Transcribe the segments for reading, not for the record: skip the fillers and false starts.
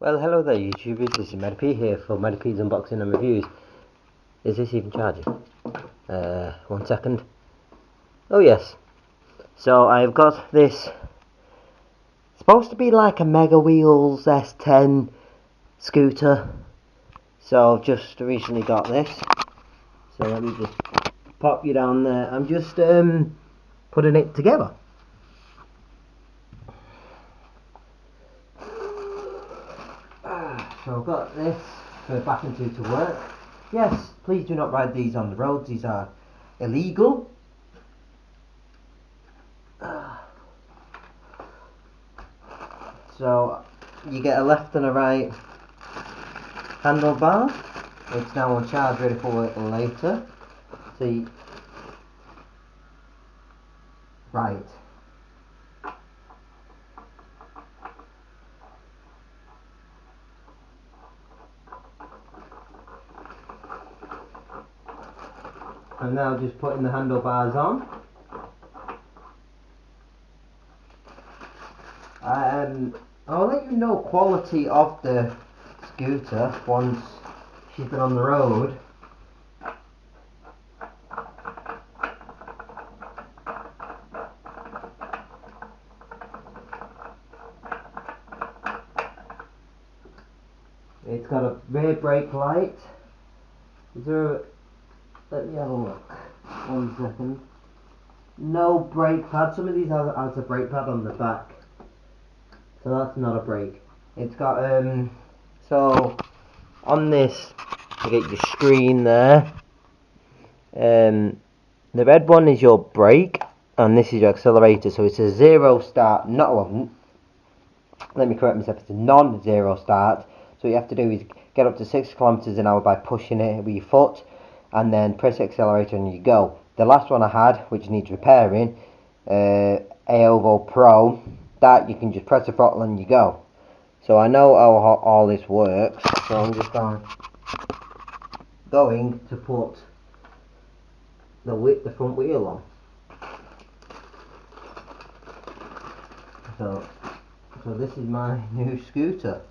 Well, hello there YouTubers, this is Megawheels here for Megawheels Unboxing and Reviews. Is this even charging? 1 second. Oh yes. So I've got this, supposed to be like a Megawheels S10 scooter. So I've just recently got this. So let me just pop you down there. I'm just putting it together. So I've got this for back into to work. Yes, please do not ride these on the roads, these are illegal. So you get a left and a right handlebar. It's now on charge, ready for work later. See, right. I'm now just putting the handlebars on. I'll let you know quality of the scooter once she's been on the road. It's got a rear brake light. Is there a, let me have a look. 1 second. No brake pad. Some of these has a brake pad on the back. So that's not a brake. It's got so on this you get your screen there. The red one is your brake and this is your accelerator, so it's a zero start, let me correct myself, it's a non-zero start. So what you have to do is get up to 6 kilometers an hour by pushing it with your foot and then press the accelerator and you go. The last one I had, which needs repairing, AOVO Pro, that you can just press the throttle and you go. So I know how all this works, so I'm just going to put the front wheel on. So this is my new scooter.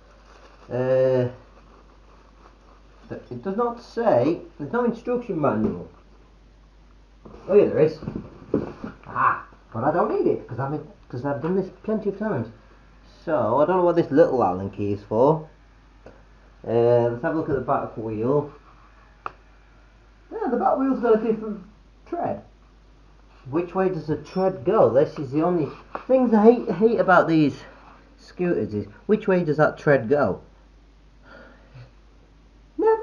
It does not say, there's no instruction manual. Oh yeah, there is. But I don't need it because I've done this plenty of times. So I don't know what this little Allen key is for. Let's have a look at the back wheel. Yeah, the back wheel's got a different tread. Which way does the tread go? This is the only things I hate about these scooters is which way does that tread go?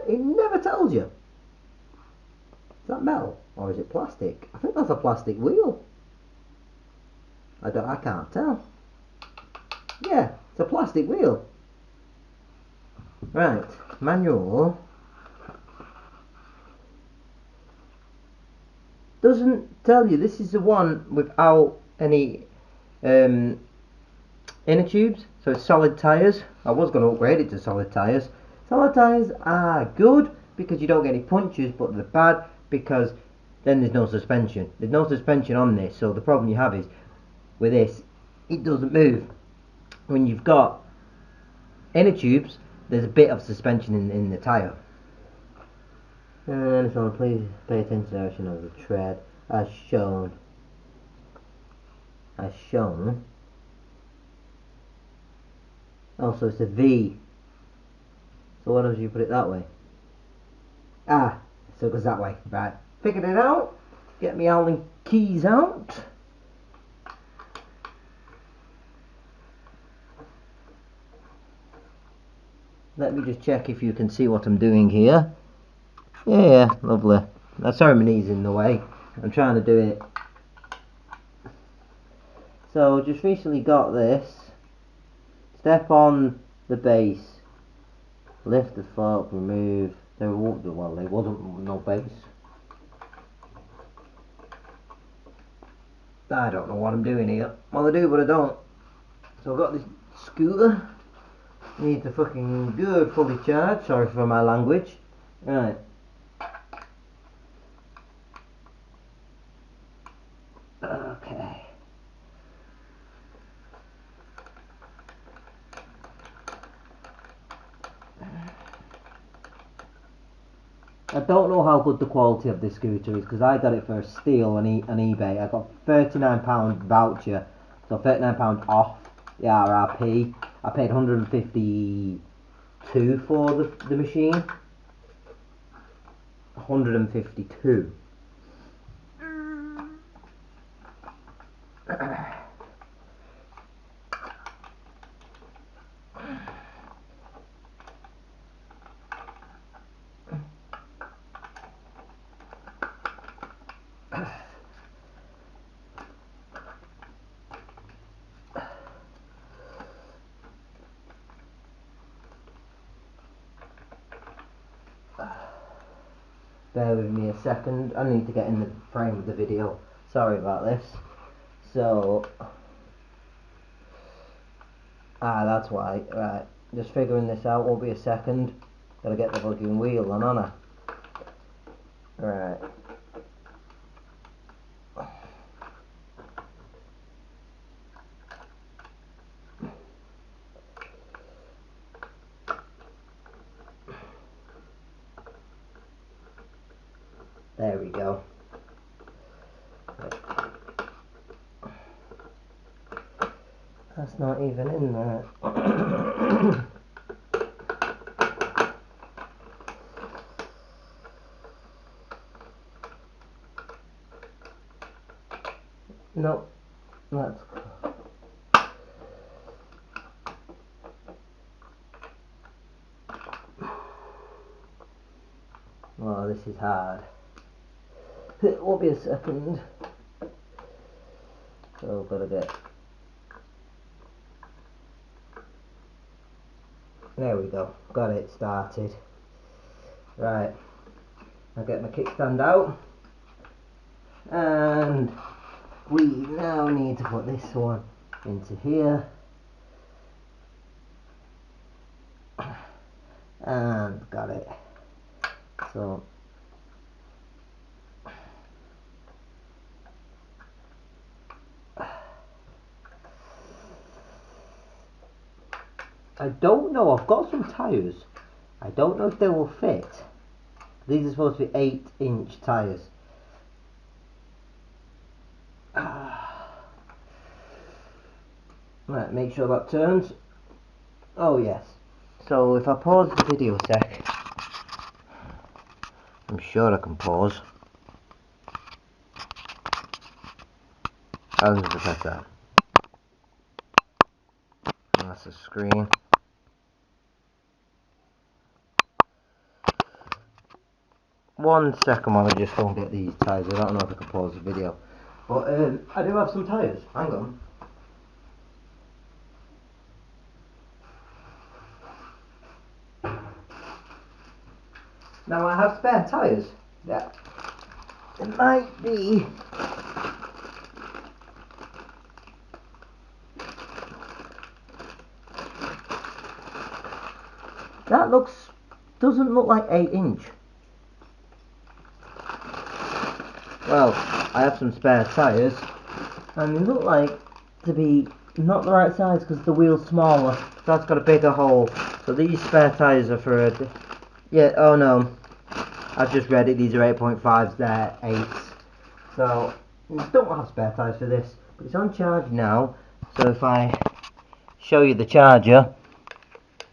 It never tells you. Is that metal or is it plastic? I think that's a plastic wheel. I can't tell. Yeah, it's a plastic wheel. Right, manual. Doesn't tell you. This is the one without any inner tubes, so it's solid tyres. I was going to upgrade it to solid tyres. Solid tyres are good because you don't get any punches, but they're bad because then there's no suspension. There's no suspension on this, so the problem you have is with this, it doesn't move. When you've got inner tubes, there's a bit of suspension in the tyre. And so please pay attention to the direction of the tread as shown. Also, it's a V. So what if you put it that way? So it goes that way. Right. Figured it out. Get me Allen keys out. Let me just check if you can see what I'm doing here. Yeah, lovely. Sorry my knee's in the way. I'm trying to do it. So just recently got this. Step on the base. Lift the foot, remove. There wasn't no base. I don't know what I'm doing here. Well, I do, but I don't. So I've got this scooter. Needs a fucking good fully charged. Sorry for my language. Right. Okay. I don't know how good the quality of this scooter is because I got it for a steal on eBay. I got £39 voucher, so £39 off the RRP. I paid 152 for the machine. 152. Bear with me a second, I need to get in the frame of the video. Sorry about this. So, that's why. Right, just figuring this out, won't be a second. Gotta get the fucking wheel on, I? Right. There we go. That's not even in there. No, that's... Oh, this is hard. It won't be a second. So I've got to get... There we go. Got it started. Right. I'll get my kickstand out. And we now need to put this one into here. And got it. So I don't know, I've got some tyres. I don't know if they will fit. These are supposed to be 8-inch tyres. Right, make sure that turns. Oh yes. So if I pause the video a sec, I'm sure I can pause. I'm going to press that. And that's the screen. One second while I just go and get these tyres. I don't know if I can pause the video. But I do have some tyres. Hang on. Now I have spare tyres. Yeah. It might be... That doesn't look like 8-inch. Well, I have some spare tyres, and they look like to be not the right size because the wheel's smaller. That's got a bigger hole. So these spare tyres are for a... Yeah, oh no. I've just read it, these are 8.5s, they're 8s. So, I don't have spare tyres for this, but it's on charge now. So if I show you the charger,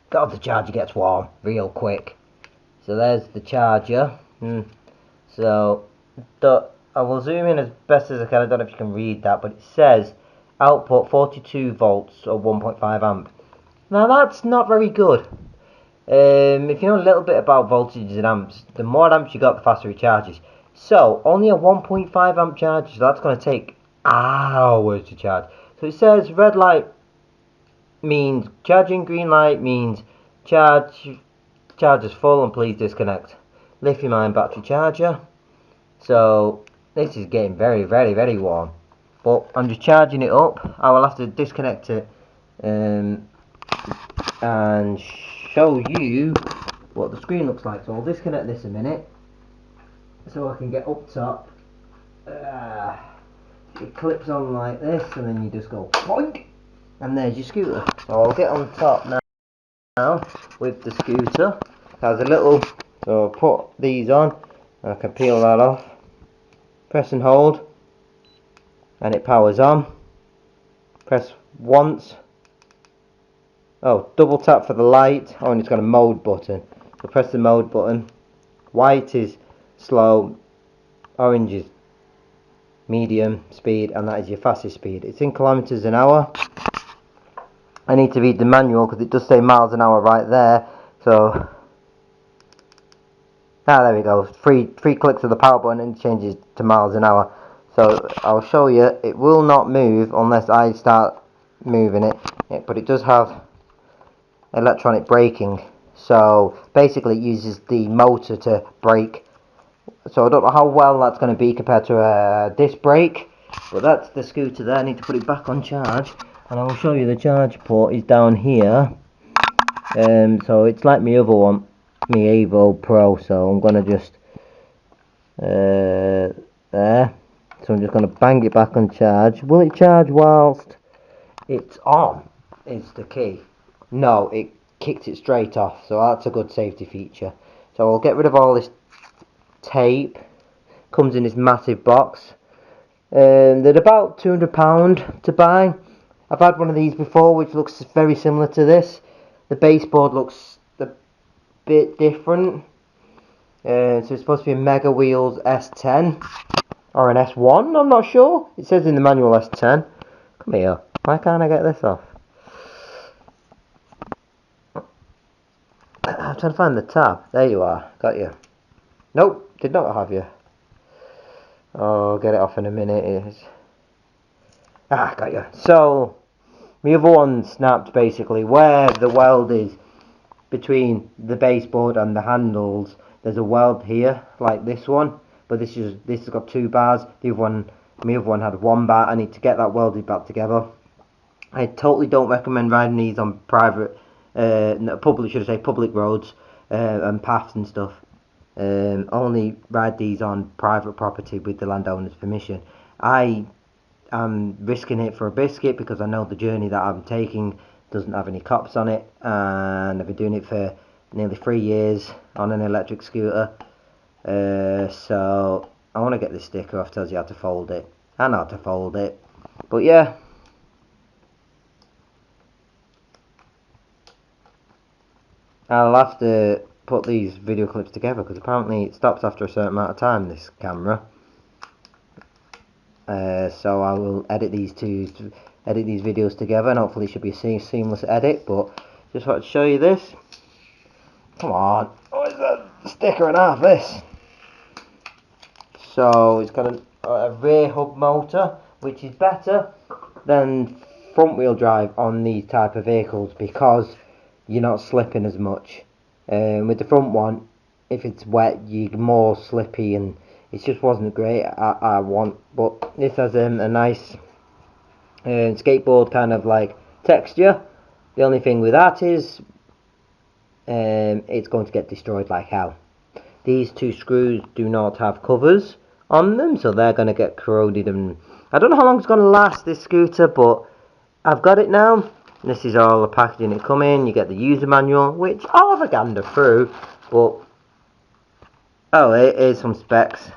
God, the charger gets warm real quick. So there's the charger. So, I will zoom in as best as I can. I don't know if you can read that, but it says output 42 volts or 1.5 amp. Now that's not very good. If you know a little bit about voltages and amps, the more amps you got, the faster it charges. So only a 1.5 amp charge, so that's going to take hours to charge. So it says red light means charging, green light means charge is full and please disconnect. Lithium ion battery charger. So this is getting very, very, very warm. But I'm just charging it up. I will have to disconnect it and show you what the screen looks like. So I'll disconnect this a minute so I can get up top. It clips on like this and then you just go boink, and there's your scooter. So I'll get on top now with the scooter. There's a little So put these on, and I can peel that off, press and hold, and it powers on. Press once. Oh, double tap for the light. Oh, and it's got a mode button. So press the mode button. White is slow, orange is medium speed, and that is your fastest speed. It's in kilometers an hour. I need to read the manual because it does say miles an hour right there. So there we go. Three clicks of the power button and it changes to miles an hour. So I'll show you. It will not move unless I start moving it. Yeah, but it does have electronic braking. So basically it uses the motor to brake. So I don't know how well that's going to be compared to a disc brake. But that's the scooter there. I need to put it back on charge. And I will show you the charge port is down here. So it's like my other one, my Evo Pro. So I'm going to just there. So I'm just going to bang it back on charge. Will it charge whilst it's on? Is the key. No, it kicked it straight off. So that's a good safety feature. So I'll get rid of all this tape. Comes in this massive box. They're about £200 to buy. I've had one of these before which looks very similar to this. The baseboard looks a bit different. So it's supposed to be a Megawheels S10 or an S1, I'm not sure. It says in the manual S10. Come here. Why can't I get this off? I'm trying to find the tab. There you are. Got you. Nope, did not have you. Oh, I'll get it off in a minute. Got you. So, my other one snapped basically where the weld is between the baseboard and the handles. There's a weld here, like this one, but this has got 2 bars. The other one, my other one had 1 bar. I need to get that welded back together. I totally don't recommend riding these on private, public roads and paths and stuff. Only ride these on private property with the landowner's permission. I am risking it for a biscuit because I know the journey that I'm taking doesn't have any cops on it, and I've been doing it for nearly 3 years on an electric scooter. So I want to get this sticker off. Tells you how to fold it. I know how to fold it, but yeah. I'll have to put these video clips together because apparently it stops after a certain amount of time, this camera. So I will edit these videos together, and hopefully it should be a seamless edit. But just want to show you this. Come on, what is that sticker and half this? So it's got a rear hub motor, which is better than front wheel drive on these type of vehicles because you're not slipping as much. With the front one, if it's wet, you're more slippy, and it just wasn't great. I want, but this has a nice skateboard kind of like texture. The only thing with that is it's going to get destroyed like hell. These 2 screws do not have covers on them, so they're going to get corroded, and I don't know how long it's going to last, this scooter, but I've got it now. This is all the packaging it come in. You get the user manual, which I'll have a gander through, but oh, here's some specs.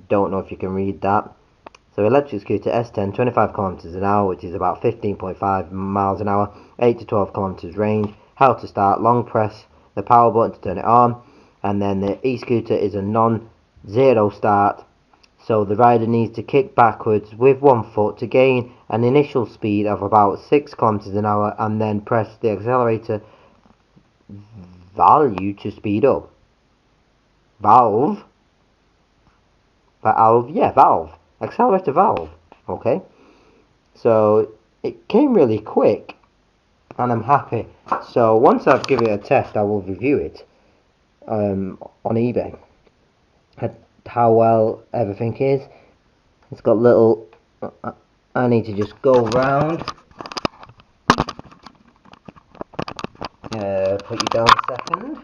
Don't know if you can read that. So electric scooter S10, 25 kilometers an hour, which is about 15.5 miles an hour, 8 to 12 kilometers range. How to start: long press the power button to turn it on, and then the e-scooter is a non-zero start. So the rider needs to kick backwards with 1 foot to gain an initial speed of about 6 kilometers an hour, and then press the accelerator value to speed up. Valve. Accelerator valve. Okay. So it came really quick, and I'm happy. So once I've given it a test, I will review it on eBay. How well everything is. It's got little. I need to just go round. Put you down a second.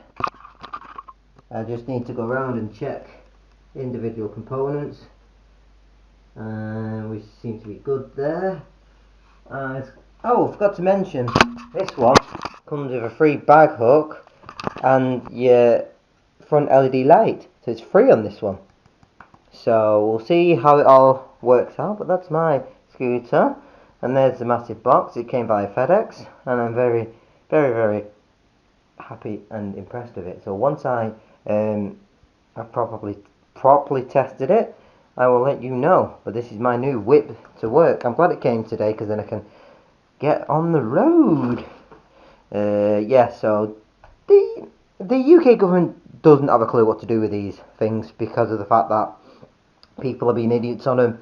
I just need to go around and check individual components. We seem to be good there. Oh, I forgot to mention this one. comes with a free bag hook and your front LED light. So it's free on this one. So we'll see how it all works out. But that's my scooter. And there's the massive box. It came by FedEx. And I'm very, very, very happy and impressed with it. So once I've properly tested it, I will let you know. But this is my new whip to work. I'm glad it came today because then I can get on the road. Yeah, so the UK government doesn't have a clue what to do with these things because of the fact that people are being idiots on them,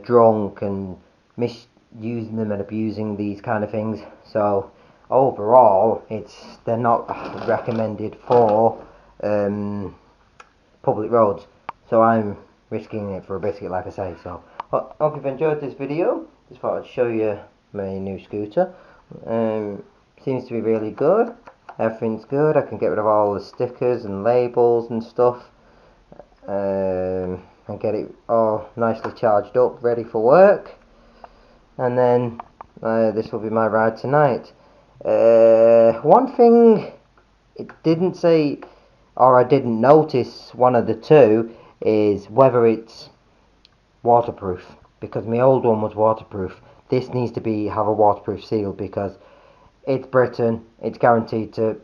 drunk and misusing them and abusing these kind of things. So overall, they're not recommended for public roads. So I'm risking it for a biscuit, like I say. So hope you've enjoyed this video. Just thought I'd show you my new scooter. Seems to be really good. Everything's good. I can get rid of all the stickers and labels and stuff. And get it all nicely charged up, ready for work. And then this will be my ride tonight. One thing it didn't say, or I didn't notice, one of the two, is whether it's waterproof, because my old one was waterproof. This needs to have a waterproof seal because it's Britain, it's guaranteed to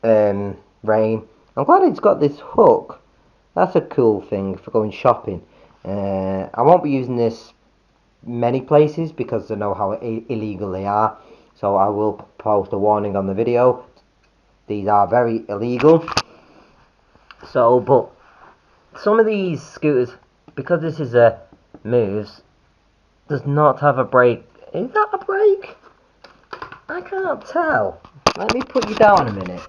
rain. I'm glad it's got this hook. That's a cool thing for going shopping. I won't be using this many places because I know how illegal they are. So I will post a warning on the video. These are very illegal. So, but some of these scooters, because this is a moves, does not have a brake. Is that a brake? I can't tell. Let me put you down a minute.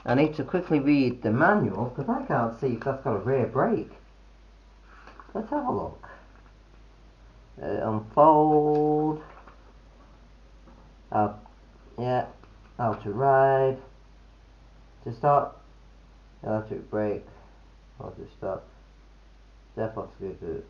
I need to quickly read the manual because I can't see if that's got a rear brake. Let's have a look. Unfold. Yeah. How to ride. To start. Electric brake. How to start. Step up scooter.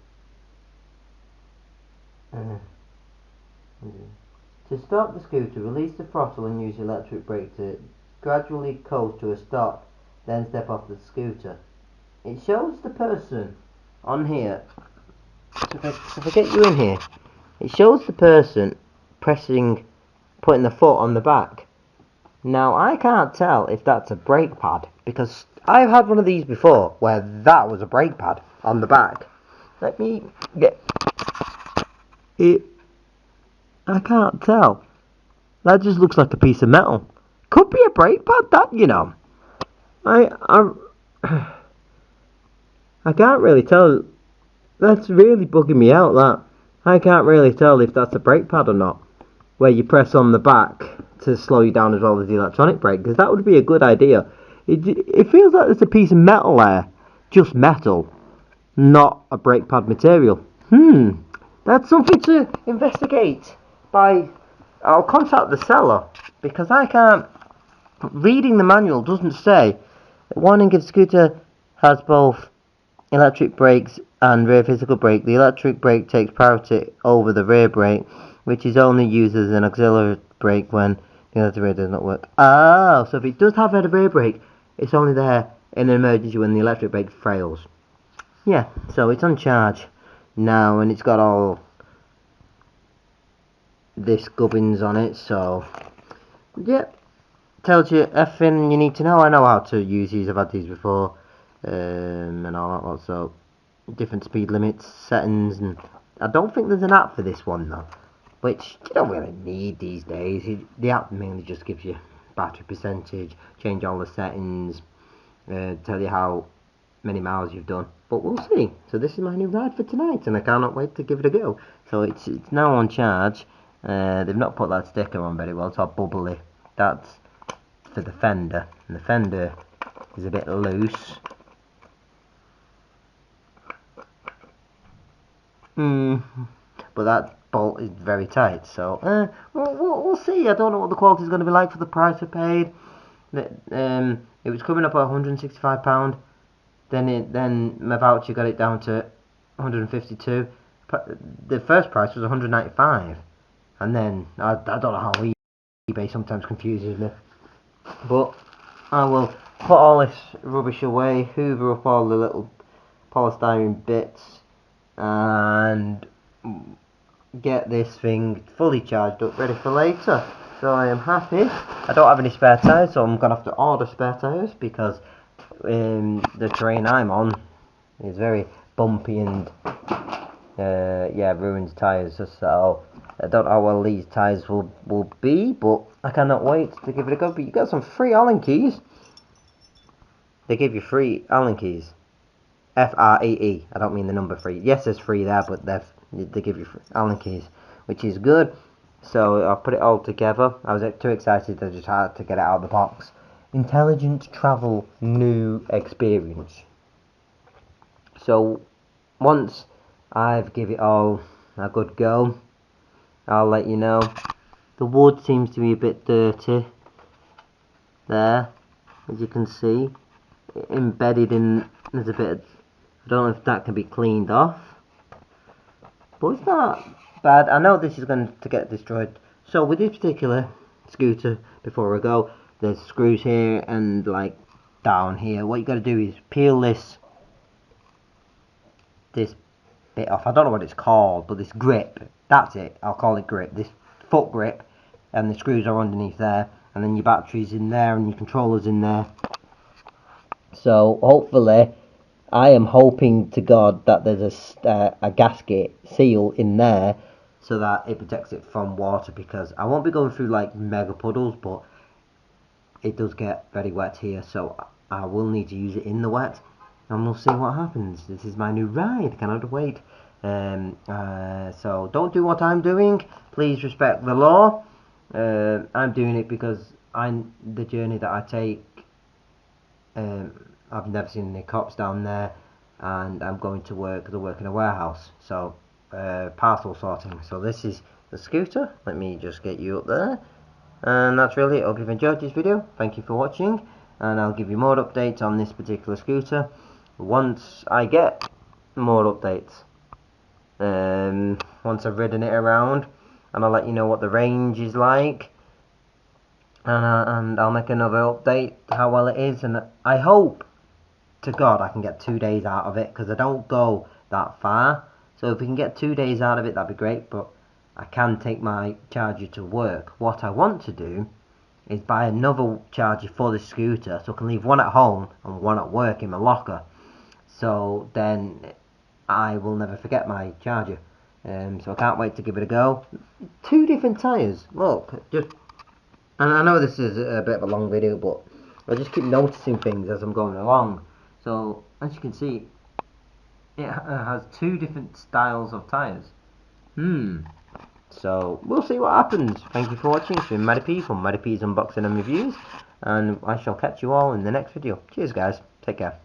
To stop the scooter, release the throttle and use the electric brake to gradually coast to a stop, then step off the scooter. It shows the person on here, so if I get you in here, it shows the person putting the foot on the back. Now I can't tell if that's a brake pad, because I've had one of these before where that was a brake pad on the back. Let me get it. I can't tell. That just looks like a piece of metal. Could be a brake pad, that, you know. I can't really tell. That's really bugging me out, that. I can't really tell if that's a brake pad or not. Where you press on the back to slow you down as well as the electronic brake. Because that would be a good idea. It feels like there's a piece of metal there. Just metal. Not a brake pad material. That's something to investigate. I'll contact the seller, because I can't. Reading the manual doesn't say. Warning: if scooter has both electric brakes and rear physical brake, the electric brake takes priority over the rear brake, which is only used as an auxiliary brake when the electric brake does not work. Oh, so if it does have a rear brake, it's only there in an emergency when the electric brake fails. Yeah, so it's on charge now, and it's got all this gubbins on it, so yeah, tells you everything you need to know. I know how to use these, I've had these before, and all that lot. So different speed limits, settings, and I don't think there's an app for this one though, which you don't really need these days. The app mainly just gives you battery percentage, change all the settings, tell you how many miles you've done, but we'll see. So this is my new ride for tonight, and I cannot wait to give it a go. So it's now on charge. They've not put that sticker on very well. It's all bubbly. That's for the fender, and the fender is a bit loose. But that bolt is very tight. So we'll see. I don't know what the quality is going to be like for the price I paid. It was coming up at £165. Then my voucher got it down to 152. The first price was 195, and then I don't know how eBay sometimes confuses me. But I will put all this rubbish away, hoover up all the little polystyrene bits, and get this thing fully charged up, ready for later. So I am happy. I don't have any spare tyres, so I'm gonna have to order spare tyres because the terrain I'm on is very bumpy and yeah, ruins tyres. So I don't know how well these tyres will be, but I cannot wait to give it a go. But you got some free Allen keys. They give you free Allen keys. Free. I don't mean the number 3. Yes, there's 3 there, but they give you Allen keys, which is good. So I'll put it all together. I was too excited to just had to get it out of the box. Intelligent travel, new experience. So once I've give it all a good go, I'll let you know. The wood seems to be a bit dirty there, as you can see, embedded in. There's a bit of, I don't know if that can be cleaned off, but it's not bad. I know this is going to get destroyed. So with this particular scooter, before I go, there's screws here and like down here. What you got to do is peel this bit off. I don't know what it's called, but this grip, that's it. I'll call it grip. This foot grip, and the screws are underneath there, and then your battery's in there and your controller's in there. So hopefully, I am hoping to God that there's a gasket seal in there so that it protects it from water, because I won't be going through like mega puddles, but it does get very wet here, so I will need to use it in the wet, and we'll see what happens. This is my new ride, cannot wait. So don't do what I'm doing, please respect the law. I'm doing it because the journey that I take, I've never seen any cops down there, and I'm going to work because I work in a warehouse, so parcel sorting. So this is the scooter. Let me just get you up there, and that's really it. I hope you've enjoyed this video. Thank you for watching, and I'll give you more updates on this particular scooter once I get more updates. Once I've ridden it around, and I'll let you know what the range is like, and I'll make another update how well it is, and I hope to God I can get 2 days out of it, because I don't go that far. So if we can get 2 days out of it, that'd be great. But I can take my charger to work. What I want to do is buy another charger for the scooter, so I can leave one at home and one at work in my locker, so then I will never forget my charger. So I can't wait to give it a go. 2 different tyres, look, just, and I know this is a bit of a long video, but I just keep noticing things as I'm going along. So as you can see, it has 2 different styles of tyres. So we'll see what happens. Thank you for watching. It's been Matty P from Matty P's Unboxing and Reviews, and I shall catch you all in the next video. Cheers guys, take care.